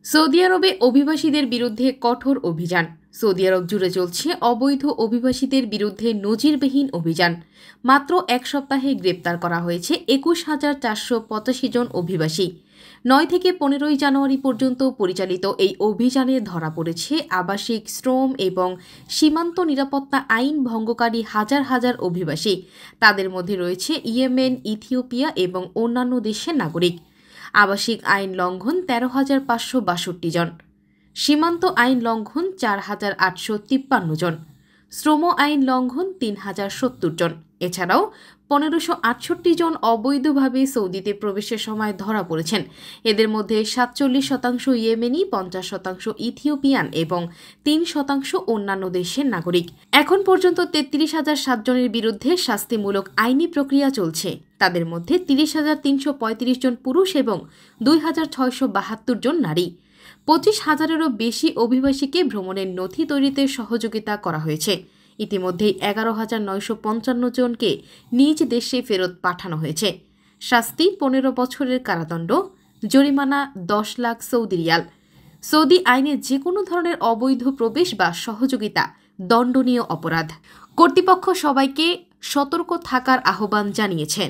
Saudi আরবে অভিবাসীদের বিরুদ্ধে কঠোর অভিযান। সৌদি আরব জুড়ে চলছে অবৈধ অভিবাসীদের বিরুদ্ধে নজিরবিহীন অভিযান। মাত্র এক সপ্তাহে গ্রেপ্তার করা হয়েছে ২১,৪৮৫ জন অভিবাসী। ৯ থেকে ১৫ই জানুয়ারি পর্যন্ত পরিচালিত এই অভিযানে ধরা পড়েছে আবাসিক, শ্রম এবং সীমান্ত নিরাপত্তা আইন ভঙ্গকারী হাজার হাজার অভিবাসী। তাদের মধ্যে রয়েছে ইয়েমেন, ইথিওপিয়া এবং অন্যান্য দেশের নাগরিক। আবাসিক আইন লঙ্ঘন ১৩,৫৬২ জন, সীমান্ত আইন লঙ্ঘন ৪,৮৫৩ জন, শ্রম আইন লঙ্ঘন ৩,০৭০ জন। এছাড়াও ১৫৬৮ জন অবৈধভাবে সৌদিতে প্রবেশের সময় ধরা পড়েছেন। এদের মধ্যে ৪৭% ইয়েমেনি, ৫০% ইথিওপিয়ান এবং ৩% অন্যান্য দেশের নাগরিক। এখন পর্যন্ত ৩৩,০০৭ জনের বিরুদ্ধে শাস্তিমূলক আইনি প্রক্রিয়া চলছে। তাদের মধ্যে ৩০,৩৩৫ জন পুরুষ এবং ২,৬৭২ জন নারী। ২৫,০০০-এরও বেশি অভিবাসীকে ভ্রমণের নথি তৈরিতে সহযোগিতা করা হয়েছে। ইতিমধ্যেই ১১,৯৫৫ জনকে নিজ দেশে ফেরত পাঠানো হয়েছে। শাস্তি ১৫ বছরের কারাদণ্ড, জরিমানা ১০ লাখ সৌদি রিয়াল। সৌদি আইনে যে কোনো ধরনের অবৈধ প্রবেশ বা সহযোগিতা দণ্ডনীয় অপরাধ। কর্তৃপক্ষ সবাইকে সতর্ক থাকার আহ্বান জানিয়েছেন।